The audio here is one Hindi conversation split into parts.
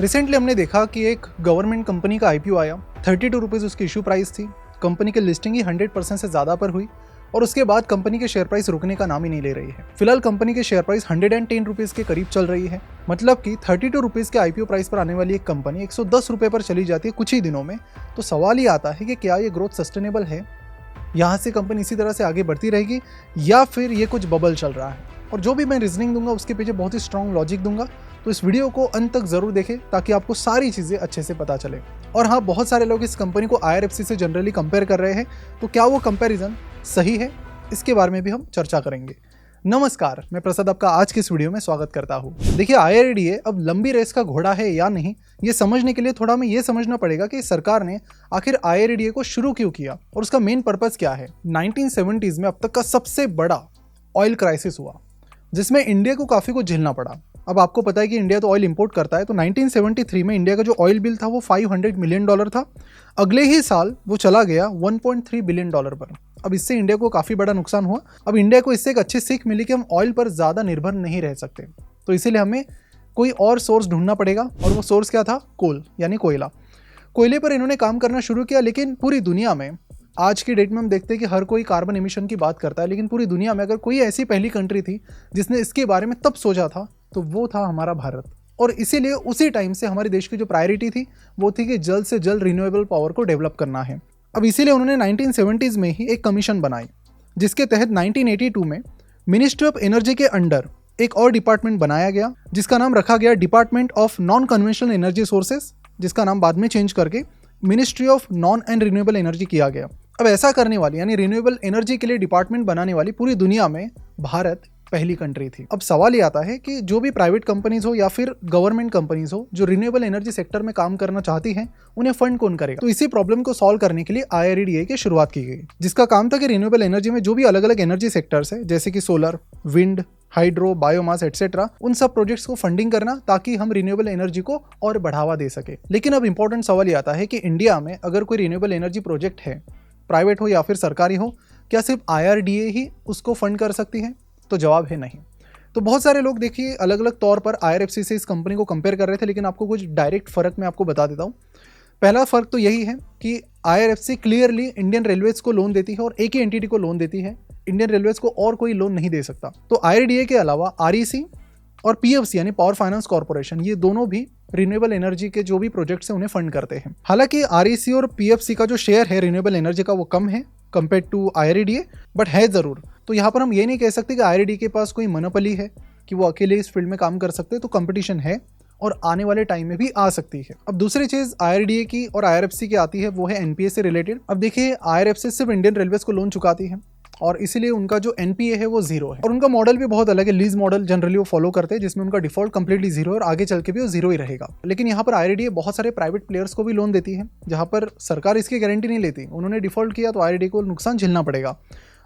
रिसेंटली हमने देखा कि एक गवर्नमेंट कंपनी का आईपीओ आया, 32 रुपीज़ उसकी इशू प्राइस थी। कंपनी की लिस्टिंग ही 100% से ज़्यादा पर हुई और उसके बाद कंपनी के शेयर प्राइस रुकने का नाम ही नहीं ले रही है। फिलहाल कंपनी के शेयर प्राइस 110 रुपीज़ के करीब चल रही है। मतलब कि 32 रुपीज़ के आईपीओ प्राइस पर आने वाली एक कंपनी 110 रुपये पर चली जाती है कुछ ही दिनों में। तो सवाल ये आता है कि क्या ये ग्रोथ सस्टेनेबल है, यहाँ से कंपनी इसी तरह से आगे बढ़ती रहेगी या फिर ये कुछ बबल चल रहा है। और जो भी मैं रीजनिंग दूंगा उसके पीछे बहुत ही स्ट्रॉन्ग लॉजिक दूंगा, तो इस वीडियो को अंत तक जरूर देखें ताकि आपको सारी चीज़ें अच्छे से पता चले। और हाँ, बहुत सारे लोग इस कंपनी को IRFC से जनरली कंपेयर कर रहे हैं, तो क्या वो कंपैरिजन सही है, इसके बारे में भी हम चर्चा करेंगे। नमस्कार, मैं प्रसाद आपका आज की इस वीडियो में स्वागत करता हूँ। देखिए, IRDA अब लंबी रेस का घोड़ा है या नहीं, ये समझने के लिए थोड़ा हमें ये समझना पड़ेगा कि सरकार ने आखिर IRDA को शुरू क्यों किया और उसका मेन पर्पस क्या है। 1970s में अब तक का सबसे बड़ा ऑयल क्राइसिस हुआ जिसमें इंडिया को काफ़ी कुछ झेलना पड़ा। अब आपको पता है कि इंडिया तो ऑयल इंपोर्ट करता है, तो 1973 में इंडिया का जो ऑयल बिल था वो $500 मिलियन था। अगले ही साल वो चला गया $1.3 बिलियन पर। अब इससे इंडिया को काफ़ी बड़ा नुकसान हुआ। अब इंडिया को इससे एक अच्छी सीख मिली कि हम ऑयल पर ज़्यादा निर्भर नहीं रह सकते, तो इसीलिए हमें कोई और सोर्स ढूंढना पड़ेगा। और वो सोर्स क्या था? कोल यानी कोयला। कोयले पर इन्होंने काम करना शुरू किया, लेकिन पूरी दुनिया में आज की डेट में हम देखते हैं कि हर कोई कार्बन एमिशन की बात करता है, लेकिन पूरी दुनिया में अगर कोई ऐसी पहली कंट्री थी जिसने इसके बारे में तब सोचा था तो वो था हमारा भारत। और इसीलिए उसी टाइम से हमारे देश की जो प्रायोरिटी थी वो थी कि जल्द से जल्द रिन्यूएबल पावर को डेवलप करना है। अब इसीलिए उन्होंने 1970s में ही एक कमीशन बनाई, जिसके तहत 1982 में मिनिस्ट्री ऑफ एनर्जी के अंडर एक और डिपार्टमेंट बनाया गया जिसका नाम रखा गया department of non conventional energy sources, जिसका नाम बाद में चेंज करके ministry of non and renewable energy किया गया। अब ऐसा करने वाली यानी रिन्यूएबल एनर्जी के लिए डिपार्टमेंट बनाने वाली पूरी दुनिया में भारत पहली कंट्री थी। अब सवाल ये आता है कि जो भी प्राइवेट कंपनीज हो या फिर गवर्नमेंट कंपनीज हो जो रिन्यूएबल एनर्जी सेक्टर में काम करना चाहती हैं, उन्हें फंड कौन करेगा? तो इसी प्रॉब्लम को सॉल्व करने के लिए IRDA की शुरुआत की गई, जिसका काम था कि रिन्यूएबल एनर्जी में जो भी अलग अलग एनर्जी सेक्टर्स है, जैसे कि solar, wind, hydro, biomass etcetera, उन सब प्रोजेक्ट्स को फंडिंग करना ताकि हम रिन्यूएबल एनर्जी को और बढ़ावा दे सके। लेकिन अब इंपॉर्टेंट सवाल ये आता है कि इंडिया में अगर कोई रिन्यूएबल एनर्जी प्रोजेक्ट है, प्राइवेट हो या फिर सरकारी हो, क्या सिर्फ IRDA ही उसको फंड कर सकती है? तो जवाब है नहीं। तो बहुत सारे लोग देखिए अलग अलग तौर पर IRFC से इस कंपनी को कंपेयर कर रहे थे, लेकिन आपको कुछ डायरेक्ट फ़र्क मैं आपको बता देता हूँ। पहला फ़र्क तो यही है कि IRFC क्लियरली इंडियन रेलवेज को लोन देती है और एक ही एंटिटी को लोन देती है। इंडियन रेलवेज को और कोई लोन नहीं दे सकता। तो IRDA के अलावा REC और PFC यानी पावर फाइनेंस कॉर्पोरेशन, ये दोनों भी रिन्यूएबल एनर्जी के जो भी प्रोजेक्ट्स हैं उन्हें फंड करते हैं। हालांकि REC और PFC का जो शेयर है रिन्यूएबल एनर्जी का वो कम है कंपेयर टू IRDA, बट है ज़रूर। तो यहाँ पर हम ये नहीं कह सकते कि IRDA के पास कोई मोनोपोली है कि वो अकेले इस फील्ड में काम कर सकते हैं। तो कंपटीशन है और आने वाले टाइम में भी आ सकती है। अब दूसरी चीज़ IRDA की और IRFC की आती है, वो है NPA से रिलेटेड। अब देखिए, IRFC सिर्फ इंडियन रेलवेज को लोन चुकाती है और इसीलिए उनका जो NPA है वो 0 है। और उनका मॉडल भी बहुत अलग है, लीज मॉडल जनरली वो फॉलो करते हैं, जिसमें उनका डिफॉल्ट कंप्लीटली 0 है और आगे चल के भी वो 0 ही रहेगा। लेकिन यहाँ पर IRDA बहुत सारे प्राइवेट प्लेयर्स को भी लोन देती है, जहाँ पर सरकार इसकी गारंटी नहीं लेती। उन्होंने डिफॉल्ट किया तो IRDA को नुकसान झेलना पड़ेगा।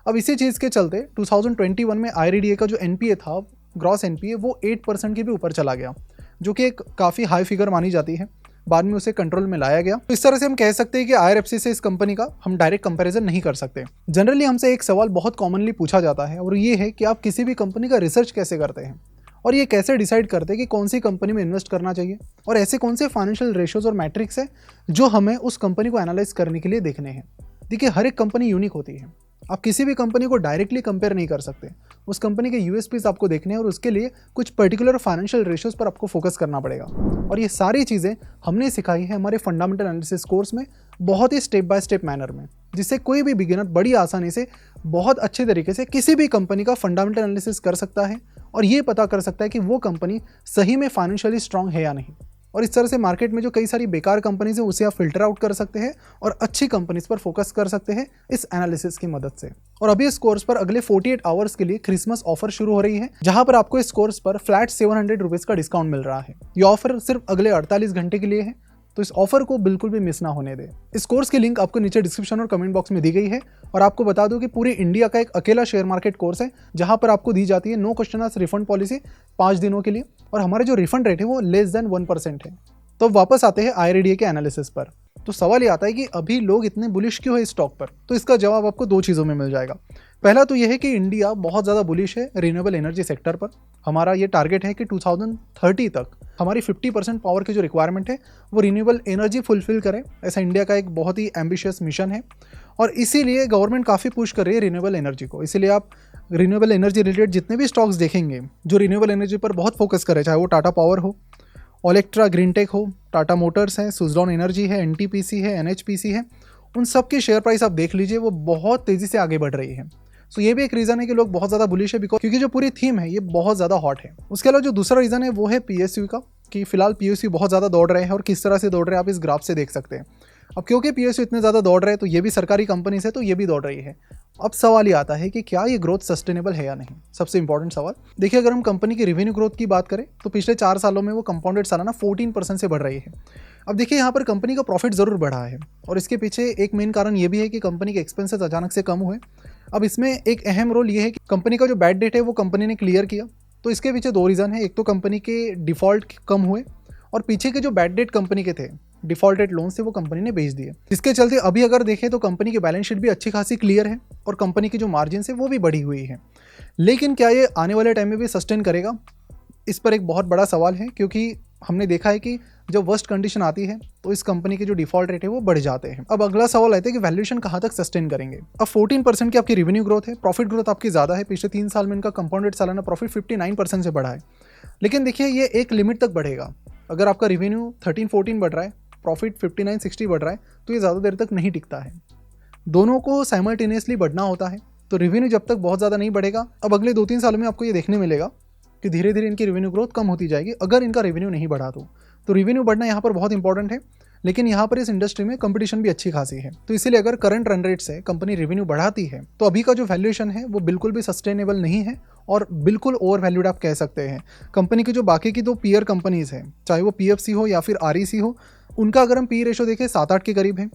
अब इसी चीज़ के चलते 2021 में IRDA का जो NPA था, ग्रॉस NPA, वो 8% के भी ऊपर चला गया, जो कि एक काफ़ी हाई फिगर मानी जाती है। बाद में उसे कंट्रोल में लाया गया। तो इस तरह से हम कह सकते हैं कि IRFC से इस कंपनी का हम डायरेक्ट कंपैरिजन नहीं कर सकते। जनरली हमसे एक सवाल बहुत कॉमनली पूछा जाता है और ये है कि आप किसी भी कंपनी का रिसर्च कैसे करते हैं और ये कैसे डिसाइड करते हैं कि कौन सी कंपनी में इन्वेस्ट करना चाहिए और ऐसे कौन से फाइनेंशियल रेशियोज और मैट्रिक्स है जो हमें उस कंपनी को एनालाइज करने के लिए देखने हैं। देखिए, हर एक कंपनी यूनिक होती है। आप किसी भी कंपनी को डायरेक्टली कंपेयर नहीं कर सकते। उस कंपनी के USPs आपको देखने हैं और उसके लिए कुछ पर्टिकुलर फाइनेंशियल रेशियोज पर आपको फोकस करना पड़ेगा। और ये सारी चीज़ें हमने सिखाई है हमारे फंडामेंटल एनालिसिस कोर्स में, बहुत ही स्टेप बाय स्टेप मैनर में, जिससे कोई भी बिगिनर बड़ी आसानी से बहुत अच्छे तरीके से किसी भी कंपनी का फंडामेंटल एनालिसिस कर सकता है और ये पता कर सकता है कि वो कंपनी सही में फाइनेंशियली स्ट्रांग है या नहीं। और इस तरह से मार्केट में जो कई सारी बेकार कंपनीज हैं उसे आप फिल्टर आउट कर सकते हैं और अच्छी कंपनीज पर फोकस कर सकते हैं इस एनालिसिस की मदद से। और अभी इस कोर्स पर अगले 48 आवर्स के लिए क्रिसमस ऑफर शुरू हो रही है, जहां पर आपको इस कोर्स पर फ्लैट 700 रुपीज़ का डिस्काउंट मिल रहा है। ये ऑफर सिर्फ अगले 48 घंटे के लिए है, तो इस ऑफर को बिल्कुल भी मिस ना होने दें। इस कोर्स की लिंक आपको नीचे डिस्क्रिप्शन और कमेंट बॉक्स में दी गई है। और आपको बता दूं कि पूरी इंडिया का एक अकेला शेयर मार्केट कोर्स है, जहां पर आपको दी जाती है no question asked refund policy 5 दिनों के लिए, और हमारा जो रिफंड रेट है वो लेस देन 1% है। तो वापस आते हैं IRDA के एनालिसिस पर। तो सवाल ये आता है कि अभी लोग इतने बुलिश क्यों है इस स्टॉक पर? तो इसका जवाब आपको दो चीज़ों में मिल जाएगा। पहला तो यह है कि इंडिया बहुत ज़्यादा बुलिश है रिन्यूएबल एनर्जी सेक्टर पर। हमारा ये टारगेट है कि 2030 तक हमारी 50% पावर की जो रिक्वायरमेंट है वो रिन्यूएबल एनर्जी फुलफिल करे। ऐसा इंडिया का एक बहुत ही एम्बिशियस मिशन है और इसीलिए गवर्नमेंट काफ़ी पुश कर रही है रिन्यूएबल एनर्जी को। इसीलिए आप रिन्यूएबल एनर्जी रिलेटेड जितने भी स्टॉक्स देखेंगे जो रिन्यूएबल एनर्जी पर बहुत फोकस करे, चाहे वो टाटा पावर हो, ओलेक्ट्रा ग्रीनटेक हो, टाटा मोटर्स है, सुजलॉन एनर्जी है, एनटीपीसी है, एनएचपीसी है, उन सब की शेयर प्राइस आप देख लीजिए वो बहुत तेज़ी से आगे बढ़ रही है। तो ये भी एक रीज़न है कि लोग बहुत ज़्यादा बुलिश है क्योंकि जो पूरी थीम है ये बहुत ज़्यादा हॉट है। उसके अलावा जो दूसरा रीज़न है वो है पीएसयू का, कि फिलहाल पीएसयू बहुत ज़्यादा दौड़ रहे हैं और किस तरह से दौड़ रहे हैं आप इस ग्राफ से देख सकते हैं। अब क्योंकि पीएसयू इतने ज़्यादा दौड़ रहे हैं तो ये भी सरकारी कंपनी से, तो ये भी दौड़ रही है। अब सवाल ये आता है कि क्या ये ग्रोथ सस्टेनेबल है या नहीं। सबसे इंपॉर्टेंट सवाल देखिए, अगर हम कंपनी की रेवेन्यू ग्रोथ की बात करें तो पिछले 4 सालों में वो कंपाउंडेड सालाना 14% से बढ़ रही है। अब देखिए यहाँ पर कंपनी का प्रॉफिट ज़रूर बढ़ा है और इसके पीछे एक मेन कारण ये भी है कि कंपनी के एक्सपेंसेस अचानक से कम हुए। अब इसमें एक अहम रोल ये है कि कंपनी का जो बैड डेट है वो कंपनी ने क्लियर किया। तो इसके पीछे 2 रीज़न है, एक तो कंपनी के डिफ़ॉल्ट कम हुए और पीछे के जो बैड डेट कंपनी के थे, डिफॉल्टेड लोन से वो कंपनी ने बेच दिए। इसके चलते अभी अगर देखें तो कंपनी की बैलेंस शीट भी अच्छी खासी क्लियर है और कंपनी की जो मार्जिन है वो भी बढ़ी हुई है। लेकिन क्या ये आने वाले टाइम में भी सस्टेन करेगा, इस पर एक बहुत बड़ा सवाल है, क्योंकि हमने देखा है कि जब वर्स्ट कंडीशन आती है तो इस कंपनी के जो डिफॉल्ट रेट है वो बढ़ जाते हैं। अब अगला सवाल आता है कि वैल्यूएशन कहाँ तक सस्टेन करेंगे। अब 14% की आपकी रेवेन्यू ग्रोथ है, प्रॉफिट ग्रोथ आपकी ज़्यादा है। पिछले 3 साल में इनका कंपाउंडेड सालाना प्रॉफिट 59% से बढ़ा है। लेकिन देखिए ये एक लिमिट तक बढ़ेगा। अगर आपका रेवेन्यू 13-14 बढ़ रहा है, प्रॉफिट 59-60 बढ़ रहा है, तो ये ज़्यादा देर तक नहीं टिकता है। दोनों को साइमल्टेनियसली बढ़ना होता है। तो रेवेन्यू जब तक बहुत ज़्यादा नहीं बढ़ेगा, अब अगले 2-3 सालों में आपको ये देखने मिलेगा कि धीरे धीरे इनकी रेवेन्यू ग्रोथ कम होती जाएगी अगर इनका रेवेन्यू नहीं बढ़ा तो रेवेन्यू बढ़ना यहाँ पर बहुत इंपॉर्टेंट है। लेकिन यहाँ पर इस इंडस्ट्री में कंपटीशन भी अच्छी खासी है, तो इसीलिए अगर करंट रन रेट से कंपनी रेवेन्यू बढ़ाती है तो अभी का जो वैल्यूएशन है वो बिल्कुल भी सस्टेनेबल नहीं है और बिल्कुल ओवर वैल्यूड आप कह सकते हैं। कंपनी की जो बाकी की 2 पीयर कंपनीज हैं, चाहे वो पीएफसी हो या फिर आरईसी हो, उनका अगर हम पी रेशो देखें 7-8 के करीब है।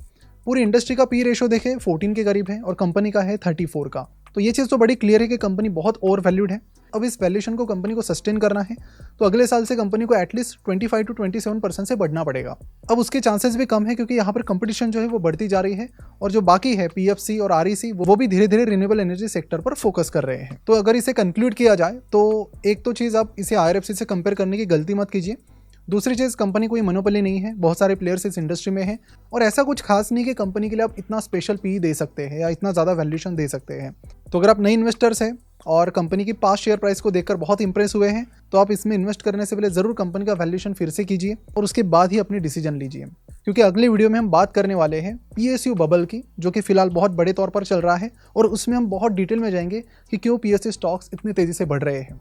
पूरी इंडस्ट्री का पी रेशो देखें 14 के करीब है और कंपनी का है 34 का। तो ये चीज़ तो बड़ी क्लियर है कि कंपनी बहुत ओवर वैल्यूड है। अब इस वैल्यूएशन को कंपनी को सस्टेन करना है तो अगले साल से कंपनी को एटलीस्ट 25-27% से बढ़ना पड़ेगा। अब उसके चांसेस भी कम है क्योंकि यहाँ पर कंपटीशन जो है वो बढ़ती जा रही है और जो बाकी है पीएफसी और आरईसी वो भी धीरे धीरे रिन्यूएबल एनर्जी सेक्टर पर फोकस कर रहे हैं। तो अगर इसे कंक्लूड किया जाए तो एक तो चीज़ आप इसे आईआरएफसी से कंपेयर करने की गलती मत कीजिए। दूसरी चीज़, कंपनी कोई मोनोपोली नहीं है, बहुत सारे प्लेयर्स इस इंडस्ट्री में हैं और ऐसा कुछ खास नहीं कि कंपनी के लिए आप इतना स्पेशल पी दे सकते हैं या इतना ज़्यादा वैल्यूएशन दे सकते हैं। तो अगर आप नए इन्वेस्टर्स हैं और कंपनी की पास्ट शेयर प्राइस को देखकर बहुत इंप्रेस हुए हैं तो आप इसमें इन्वेस्ट करने से पहले ज़रूर कंपनी का वैल्यूएशन फिर से कीजिए और उसके बाद ही अपनी डिसीजन लीजिए, क्योंकि अगले वीडियो में हम बात करने वाले हैं पीएसयू बबल की, जो कि फिलहाल बहुत बड़े तौर पर चल रहा है और उसमें हम बहुत डिटेल में जाएंगे कि क्यों पीएसयू स्टॉक्स इतनी तेज़ी से बढ़ रहे हैं।